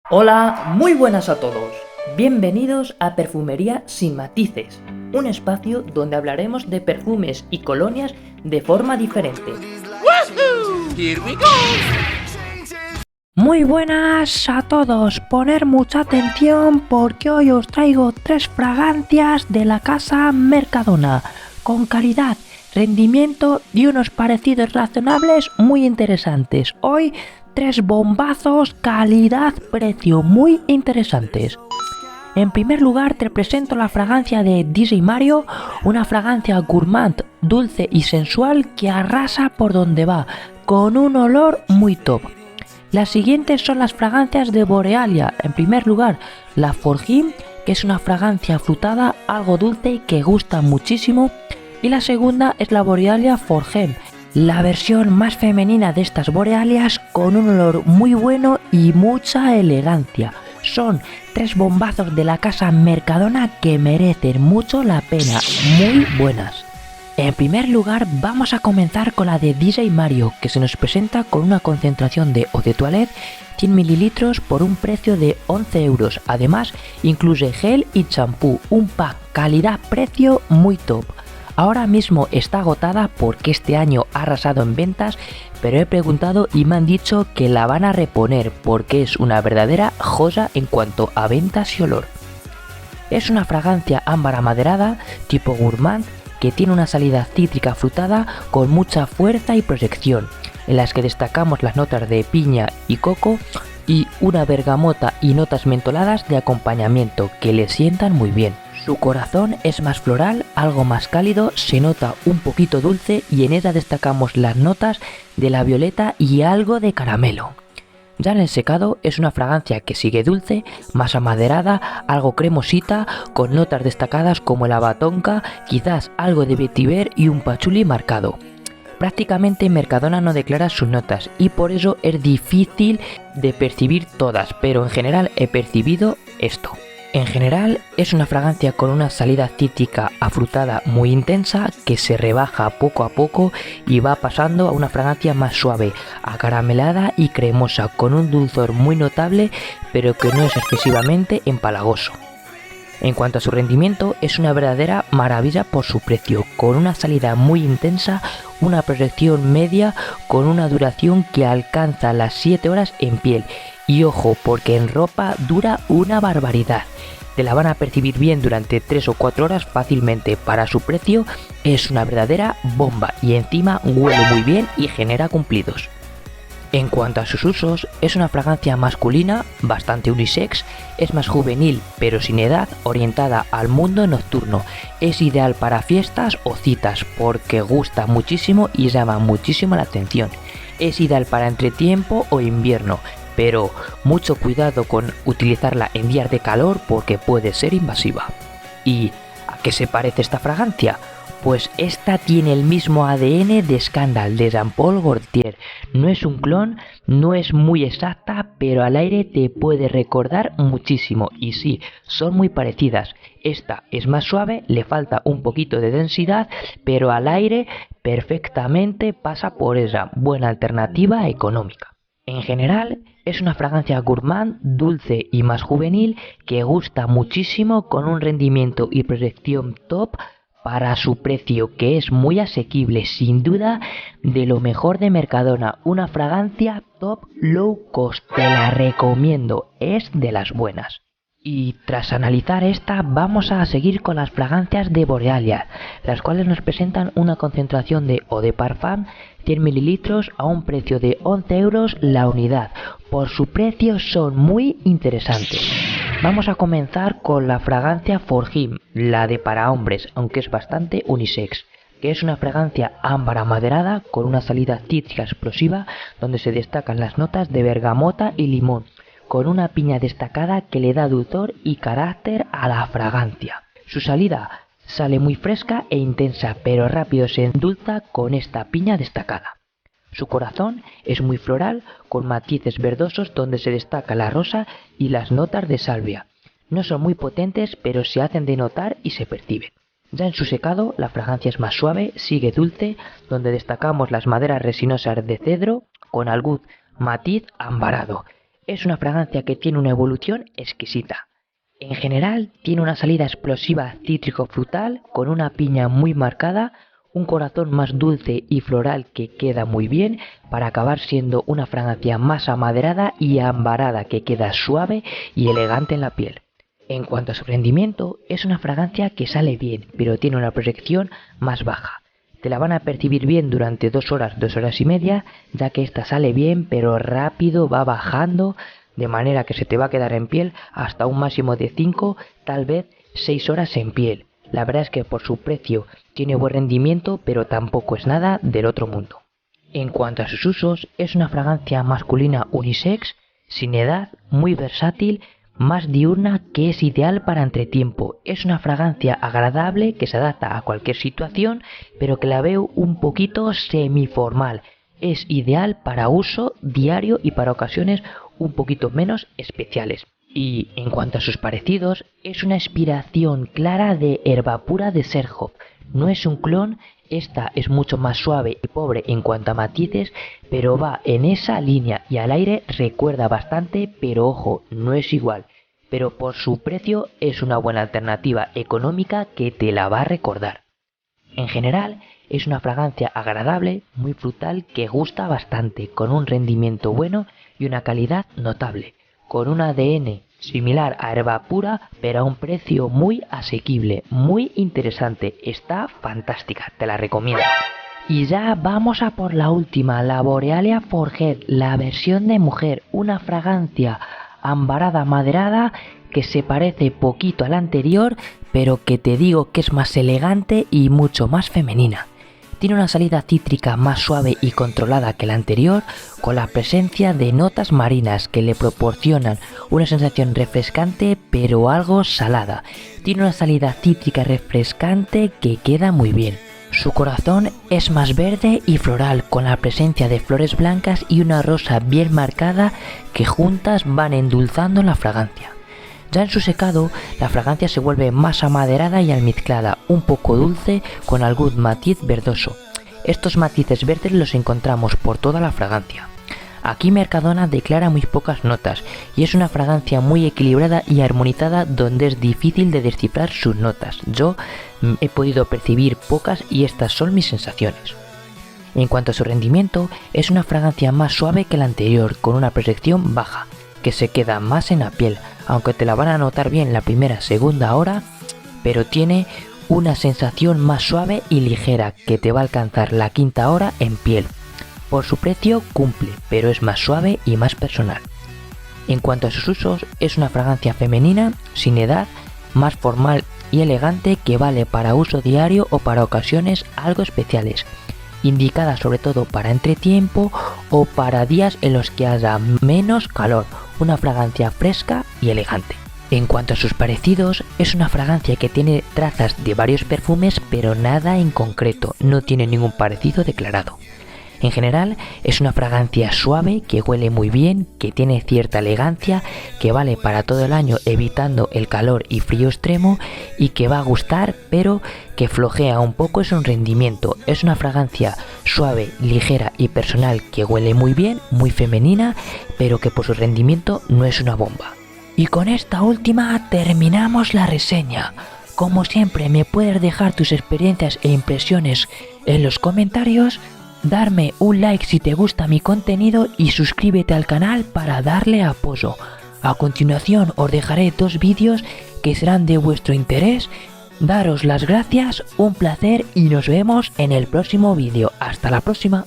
Hola, muy buenas a todos. Bienvenidos a Perfumería sin matices, un espacio donde hablaremos de perfumes y colonias de forma diferente. ¡Woohoo! Here we go. Muy buenas a todos, poner mucha atención porque hoy os traigo 3 fragancias de la casa Mercadona, con calidad, rendimiento y unos parecidos razonables muy interesantes. Hoy 3 bombazos, calidad, precio muy interesantes. En primer lugar te presento la fragancia de DJ Mario, una fragancia gourmand, dulce y sensual que arrasa por donde va, con un olor muy top. Las siguientes son las fragancias de Borealia. En primer lugar, la Forgim, que es una fragancia frutada, algo dulce y que gusta muchísimo. Y la segunda es la Borealia Forgem, la versión más femenina de estas Borealias, con un olor muy bueno y mucha elegancia. Son 3 bombazos de la casa Mercadona que merecen mucho la pena, muy buenas. En primer lugar vamos a comenzar con la de DJ Mario, que se nos presenta con una concentración de eau de toilette 100 ml por un precio de 11 euros. Además incluye gel y champú, un pack calidad-precio muy top. Ahora mismo está agotada porque este año ha arrasado en ventas, pero he preguntado y me han dicho que la van a reponer porque es una verdadera joya en cuanto a ventas y olor. Es una fragancia ámbar amaderada tipo gourmand que tiene una salida cítrica frutada con mucha fuerza y proyección, en las que destacamos las notas de piña y coco y una bergamota y notas mentoladas de acompañamiento que le sientan muy bien. Su corazón es más floral, algo más cálido, se nota un poquito dulce y en ella destacamos las notas de la violeta y algo de caramelo. Ya en el secado es una fragancia que sigue dulce, más amaderada, algo cremosita, con notas destacadas como la batonca, quizás algo de vetiver y un pachuli marcado. Prácticamente Mercadona no declara sus notas y por eso es difícil de percibir todas, pero en general he percibido esto. En general es una fragancia con una salida cítrica afrutada muy intensa que se rebaja poco a poco y va pasando a una fragancia más suave, acaramelada y cremosa, con un dulzor muy notable pero que no es excesivamente empalagoso. En cuanto a su rendimiento, es una verdadera maravilla por su precio, con una salida muy intensa, una proyección media con una duración que alcanza las 7 horas en piel. Y ojo, porque en ropa dura una barbaridad. Te la van a percibir bien durante 3 o 4 horas fácilmente. Para su precio es una verdadera bomba y encima huele muy bien y genera cumplidos. En cuanto a sus usos, es una fragancia masculina, bastante unisex, es más juvenil pero sin edad, orientada al mundo nocturno. Es ideal para fiestas o citas porque gusta muchísimo y llama muchísimo la atención. Es ideal para entretiempo o invierno, pero mucho cuidado con utilizarla en días de calor porque puede ser invasiva. ¿Y a qué se parece esta fragancia? Pues esta tiene el mismo ADN de Scandal de Jean Paul Gaultier. No es un clon, no es muy exacta, pero al aire te puede recordar muchísimo. Y sí, son muy parecidas. Esta es más suave, le falta un poquito de densidad, pero al aire perfectamente pasa por ella. Buena alternativa económica. En general, es una fragancia gourmand, dulce y más juvenil que gusta muchísimo, con un rendimiento y proyección top para su precio, que es muy asequible, sin duda de lo mejor de Mercadona. Una fragancia top low cost, te la recomiendo, es de las buenas. Y tras analizar esta, vamos a seguir con las fragancias de Borealia, las cuales nos presentan una concentración de eau de parfum 100 ml a un precio de 11 euros la unidad. Por su precio son muy interesantes. Vamos a comenzar con la fragancia Forgim, la de para hombres, aunque es bastante unisex, que es una fragancia ámbar amaderada con una salida cítrica explosiva donde se destacan las notas de bergamota y limón, con una piña destacada que le da dulzor y carácter a la fragancia. Su salida sale muy fresca e intensa, pero rápido se endulza con esta piña destacada. Su corazón es muy floral, con matices verdosos donde se destaca la rosa y las notas de salvia. No son muy potentes, pero se hacen de notar y se perciben. Ya en su secado, la fragancia es más suave, sigue dulce, donde destacamos las maderas resinosas de cedro con algún matiz ambarado. Es una fragancia que tiene una evolución exquisita. En general, tiene una salida explosiva cítrico-frutal con una piña muy marcada, un corazón más dulce y floral que queda muy bien para acabar siendo una fragancia más amaderada y ambarada que queda suave y elegante en la piel. En cuanto a su rendimiento, es una fragancia que sale bien, pero tiene una proyección más baja. Te la van a percibir bien durante 2 horas, 2 horas y media, ya que esta sale bien, pero rápido va bajando, de manera que se te va a quedar en piel hasta un máximo de 5, tal vez 6 horas en piel. La verdad es que por su precio tiene buen rendimiento, pero tampoco es nada del otro mundo. En cuanto a sus usos, es una fragancia masculina unisex, sin edad, muy versátil, más diurna, que es ideal para entretiempo. Es una fragancia agradable que se adapta a cualquier situación, pero que la veo un poquito semiformal. Es ideal para uso diario y para ocasiones un poquito menos especiales. Y en cuanto a sus parecidos, es una inspiración clara de Herba Pura de Serhoff. No es un clon, esta es mucho más suave y pobre en cuanto a matices, pero va en esa línea y al aire recuerda bastante, pero ojo, no es igual. Pero por su precio es una buena alternativa económica que te la va a recordar. En general, es una fragancia agradable, muy frutal, que gusta bastante, con un rendimiento bueno y una calidad notable, con un ADN similar a Herba Pura, pero a un precio muy asequible, muy interesante. Está fantástica, te la recomiendo. Y ya vamos a por la última, la Borealia for Head, la versión de mujer, una fragancia ambarada maderada que se parece poquito a la anterior, pero que te digo que es más elegante y mucho más femenina. Tiene una salida cítrica más suave y controlada que la anterior, con la presencia de notas marinas que le proporcionan una sensación refrescante pero algo salada. Tiene una salida cítrica refrescante que queda muy bien. Su corazón es más verde y floral, con la presencia de flores blancas y una rosa bien marcada que juntas van endulzando la fragancia. Ya en su secado, la fragancia se vuelve más amaderada y almizclada, un poco dulce con algún matiz verdoso. Estos matices verdes los encontramos por toda la fragancia. Aquí Mercadona declara muy pocas notas y es una fragancia muy equilibrada y armonizada donde es difícil de descifrar sus notas. Yo he podido percibir pocas y estas son mis sensaciones. En cuanto a su rendimiento, es una fragancia más suave que la anterior, con una proyección baja, que se queda más en la piel, aunque te la van a notar bien la primera, segunda hora, pero tiene una sensación más suave y ligera que te va a alcanzar la quinta hora en piel. Por su precio cumple, pero es más suave y más personal. En cuanto a sus usos, es una fragancia femenina, sin edad, más formal y elegante que vale para uso diario o para ocasiones algo especiales, indicada sobre todo para entretiempo o para días en los que haya menos calor, una fragancia fresca y elegante. En cuanto a sus parecidos, es una fragancia que tiene trazas de varios perfumes, pero nada en concreto, no tiene ningún parecido declarado. En general, es una fragancia suave que huele muy bien, que tiene cierta elegancia, que vale para todo el año evitando el calor y frío extremo y que va a gustar, pero que flojea un poco en su rendimiento. Es una fragancia suave, ligera y personal que huele muy bien, muy femenina, pero que por su rendimiento no es una bomba. Y con esta última terminamos la reseña. Como siempre, me puedes dejar tus experiencias e impresiones en los comentarios, darme un like si te gusta mi contenido y suscríbete al canal para darle apoyo. A continuación os dejaré 2 vídeos que serán de vuestro interés. Daros las gracias, un placer y nos vemos en el próximo vídeo. Hasta la próxima.